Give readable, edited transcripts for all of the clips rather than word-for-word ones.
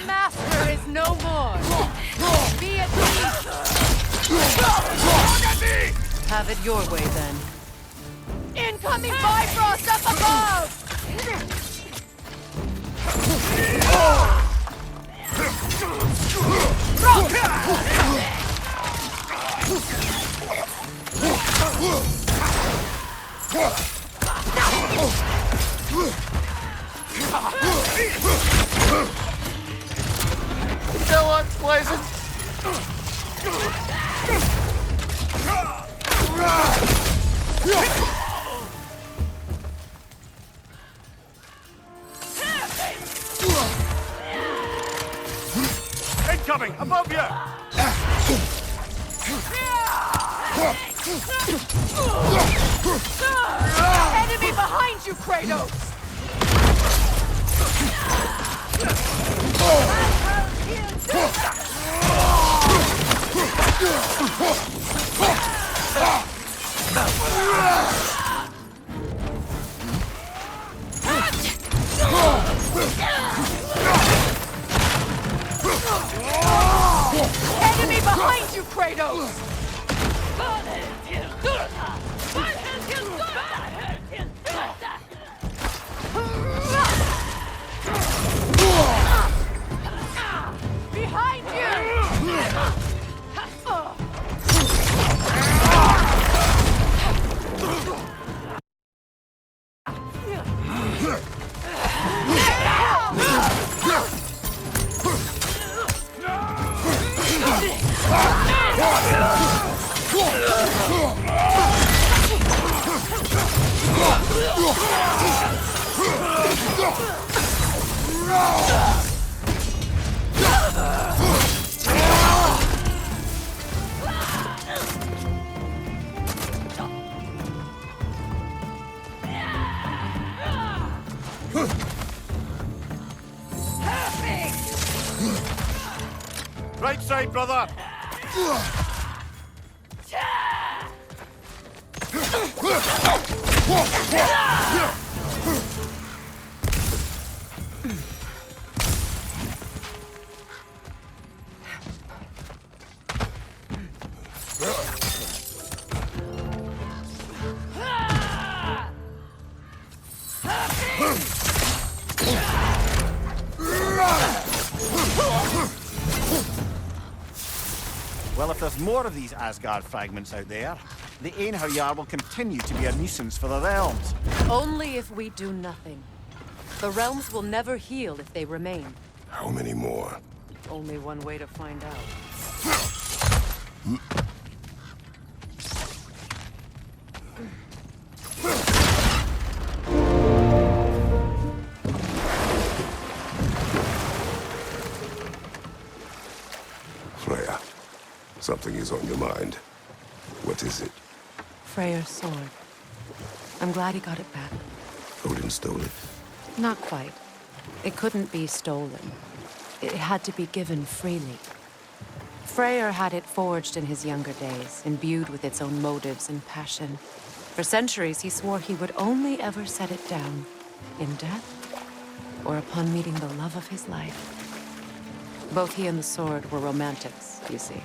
master is no more. Be at peace. Have it your way, then. Incoming Bifrost up above! No one's pleasant. Incoming! Above you! Enemy behind you, Kratos! Enemy behind you, Kratos! Behind you! Right side, brother! Well, if there's more of these Asgard fragments out there, the Einherjar will continue to be a nuisance for the realms. Only if we do nothing. The realms will never heal if they remain. How many more? Only one way to find out. Freya, something is on your mind. What is it? Freyr's sword. I'm glad he got it back. Odin stole it. Not quite. It couldn't be stolen. It had to be given freely. Freyr had it forged in his younger days, imbued with its own motives and passion. For centuries, he swore he would only ever set it down in death or upon meeting the love of his life. Both he and the sword were romantics, you see.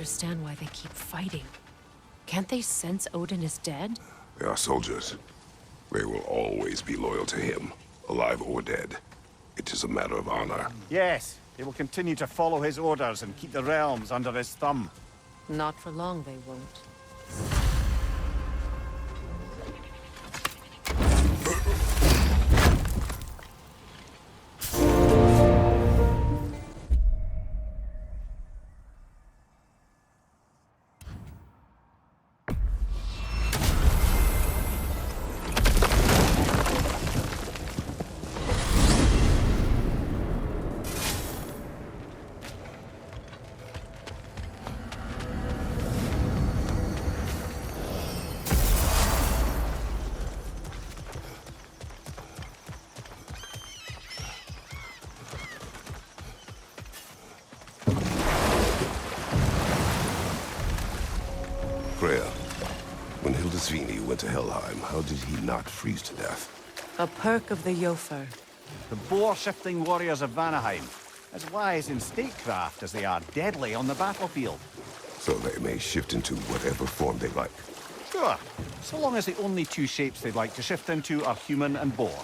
understand why they keep fighting. Can't they sense Odin is dead? They are soldiers. They will always be loyal to him, alive or dead. It is a matter of honor. Yes, they will continue to follow his orders and keep the realms under his thumb. Not for long, they won't. Freya, when Hildisvini went to Helheim, how did he not freeze to death? A perk of the Jofur. The boar-shifting warriors of Vanaheim, as wise in statecraft as they are deadly on the battlefield. So they may shift into whatever form they like. Sure, so long as the only two shapes they'd like to shift into are human and boar.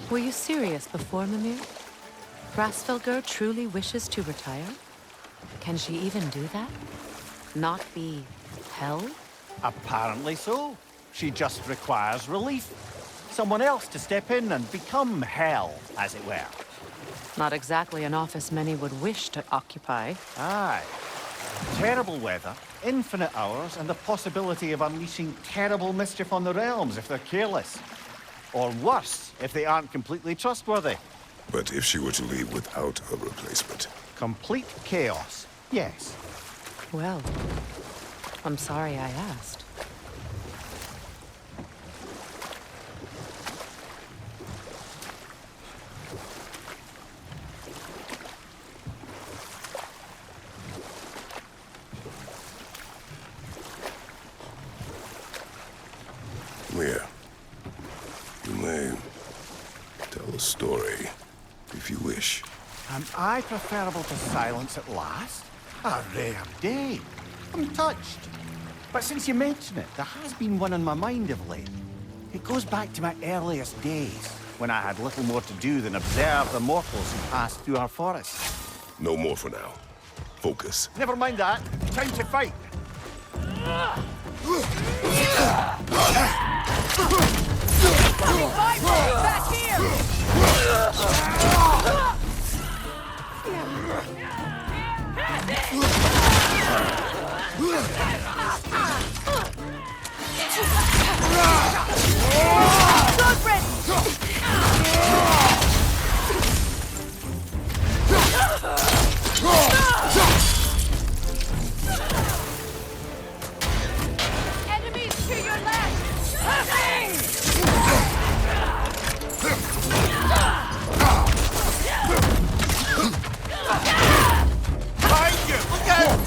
Were you serious before, Mimir? Hrasvelgur truly wishes to retire? Can she even do that? Not be hell? Apparently so. She just requires relief. Someone else to step in and become hell, as it were. Not exactly an office many would wish to occupy. Aye. Terrible weather, infinite hours, and the possibility of unleashing terrible mischief on the realms if they're careless. Or worse, if they aren't completely trustworthy. But if she were to leave without a replacement? Complete chaos, yes. Well, I'm sorry I asked. Mia, you may tell a story, if you wish. Am I preferable to silence at last? A rare day. I'm touched. But since you mention it, there has been one on my mind of late. It goes back to my earliest days, when I had little more to do than observe the mortals who passed through our forest. No more for now. Focus. Never mind that. Time to fight. Back Enemies to your left! Behind you! Look out!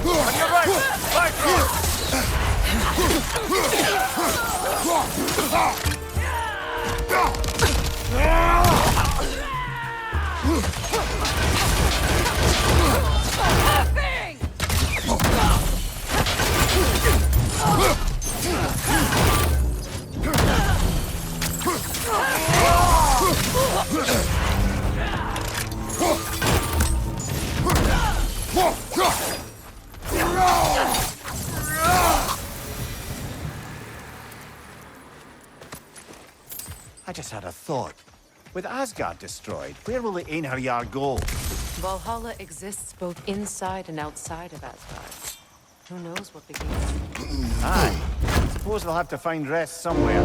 On your right! Right road! I just had a thought. With Asgard destroyed, where will the Einherjar go? Valhalla exists both inside and outside of Asgard. Who knows what begins? Aye. Suppose they'll have to find rest somewhere.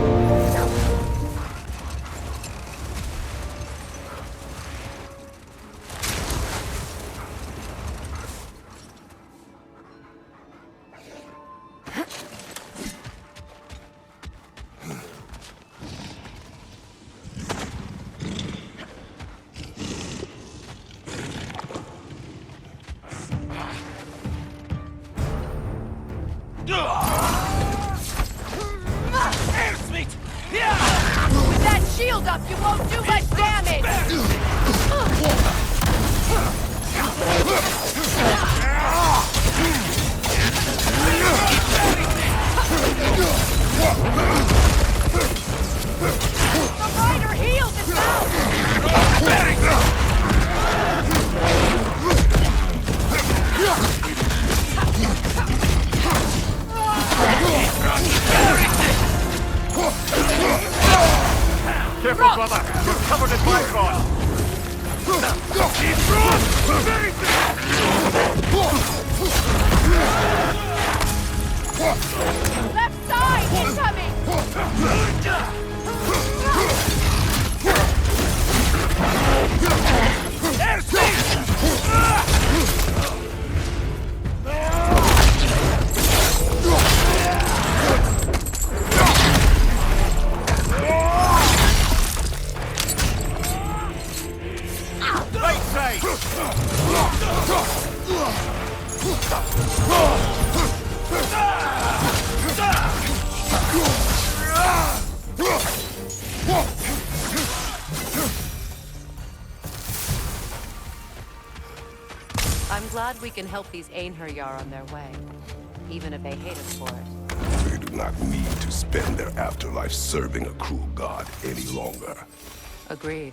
With that shield up, you won't do much damage! The rider healed his mouth! Careful, brother! You're covered in black rod! Left side incoming! Right side! I'm glad we can help these Einherjar on their way, even if they hate us for it. They do not need to spend their afterlife serving a cruel god any longer. Agreed.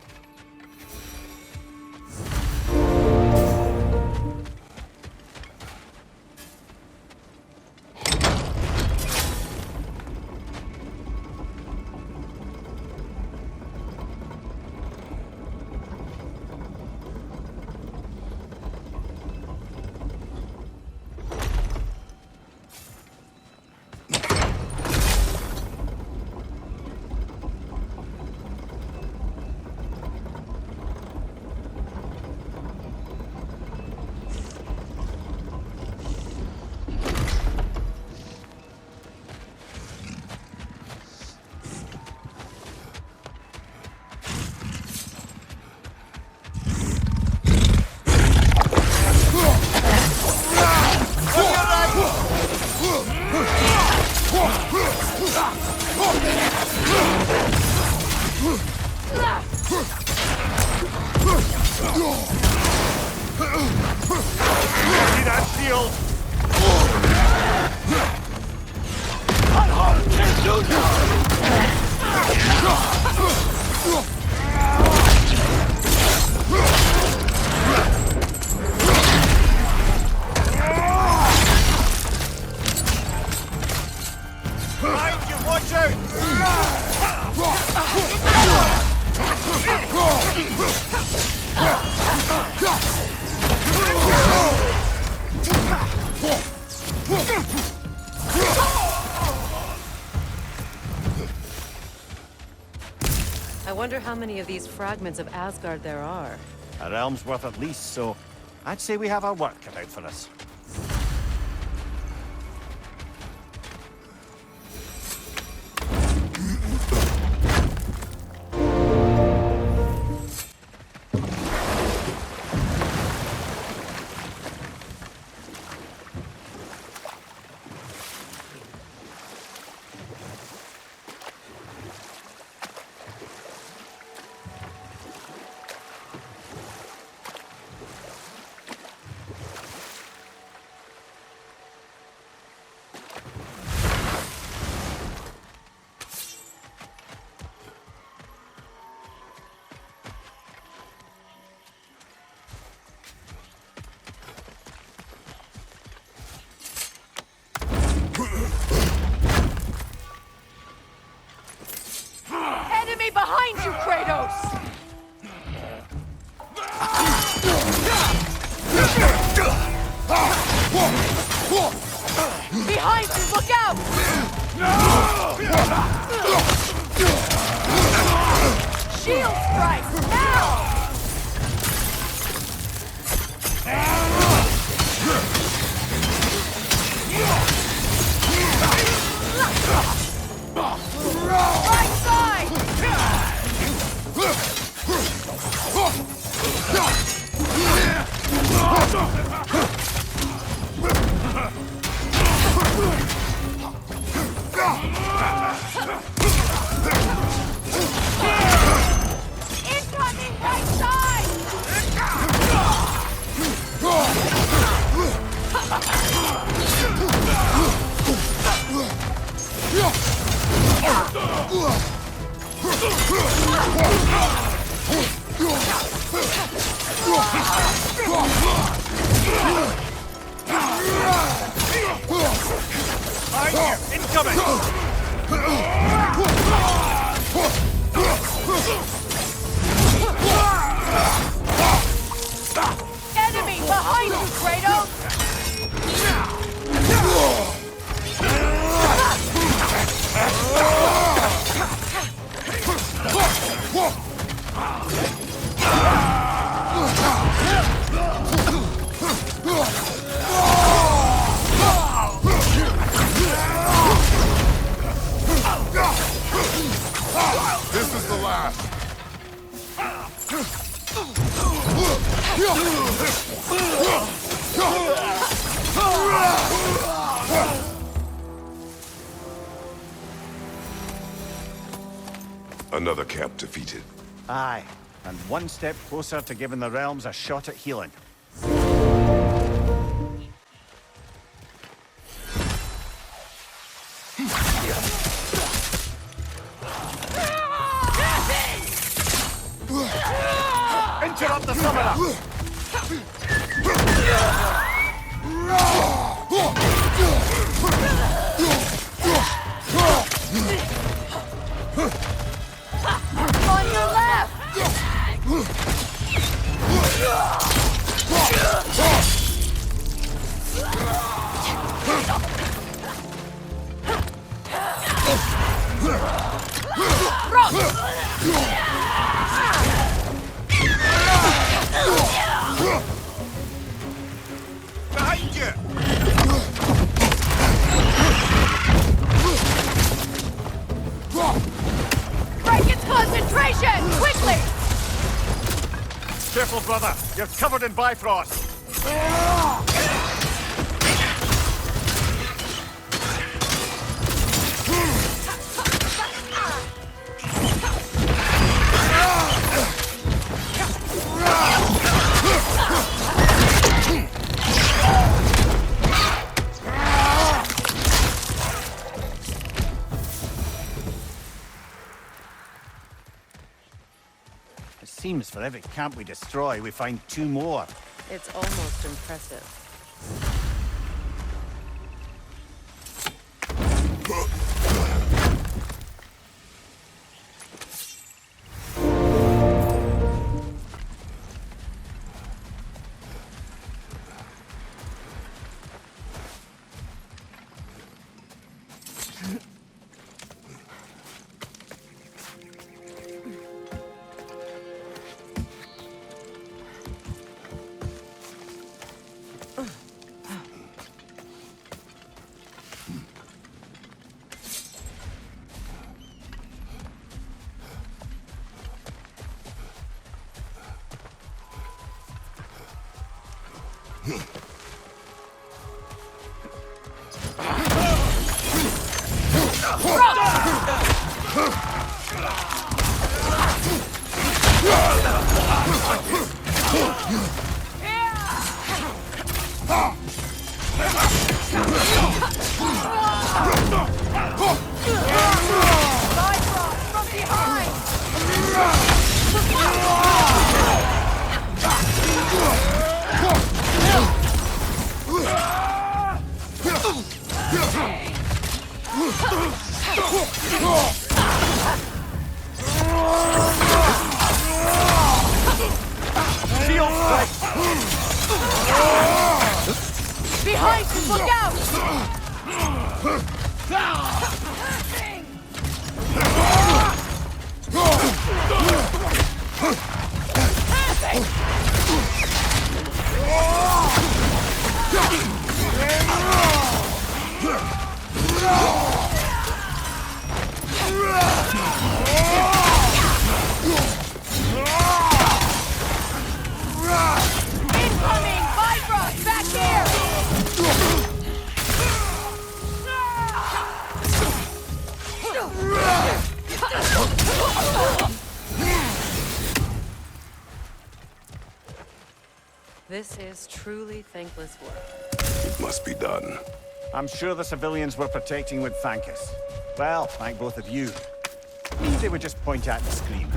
See that shield? Behind you, watch out! I wonder how many of these fragments of Asgard there are. A realm's worth at least, so I'd say we have our work cut out for us. Enemy behind you, Kratos! Behind you, look out! Shield strike, now! Right side! Incoming! Enemy behind you, Kratos! This is the last. Another camp defeated. Aye, and one step closer to giving the realms a shot at healing. Interrupt the summoner! On your left! Behind you! Break its concentration! Quickly! Careful, brother. You're covered in Bifrost. It seems for every camp we destroy, we find two more. It's almost impressive. From behind! Shield strike! Behind you! Look out! Incoming! Bifrost! Back here! This is truly thankless work. It must be done. I'm sure the civilians we're protecting would thank us. Well, thank both of you. Me, they would just point at and scream.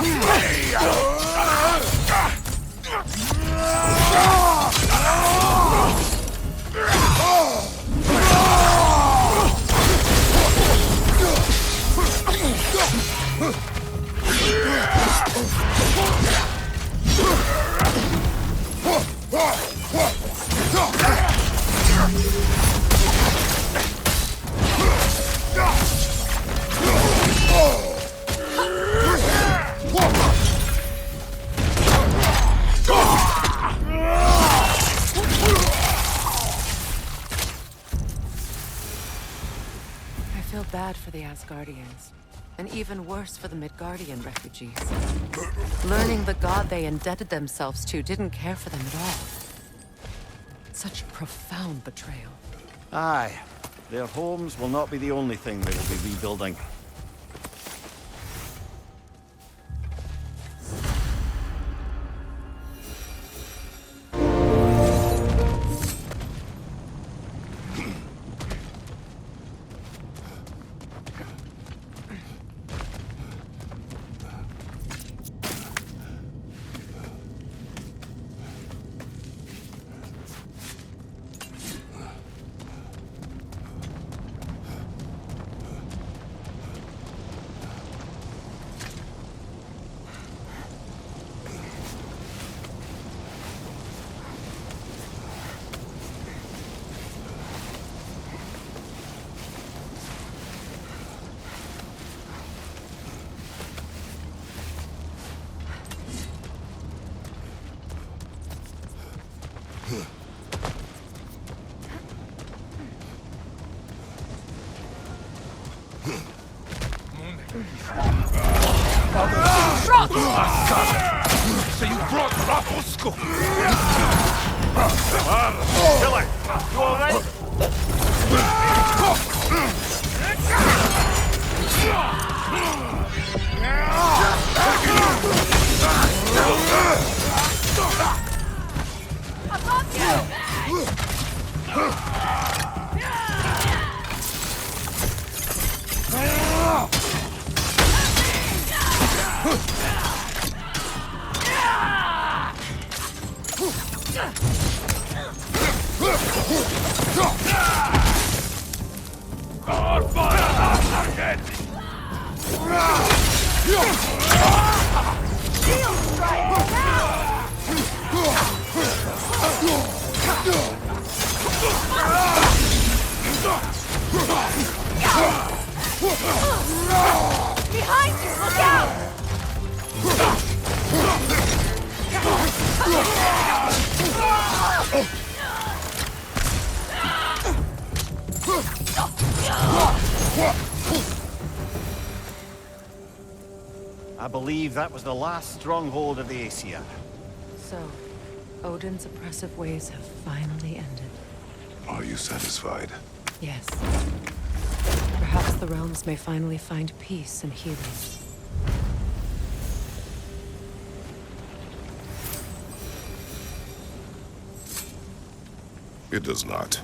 I feel bad for the Asgardians, and even worse for the Midgardian refugees. Learning the god they indebted themselves to didn't care for them at all. Such profound betrayal. Aye. Their homes will not be the only thing they will be rebuilding. So you brought Raposko! Kill it! You alright? Behind you! Look out! I believe that was the last stronghold of the Aesir. So, Odin's oppressive ways have finally ended. Are you satisfied? Yes. Perhaps the realms may finally find peace and healing. It does not.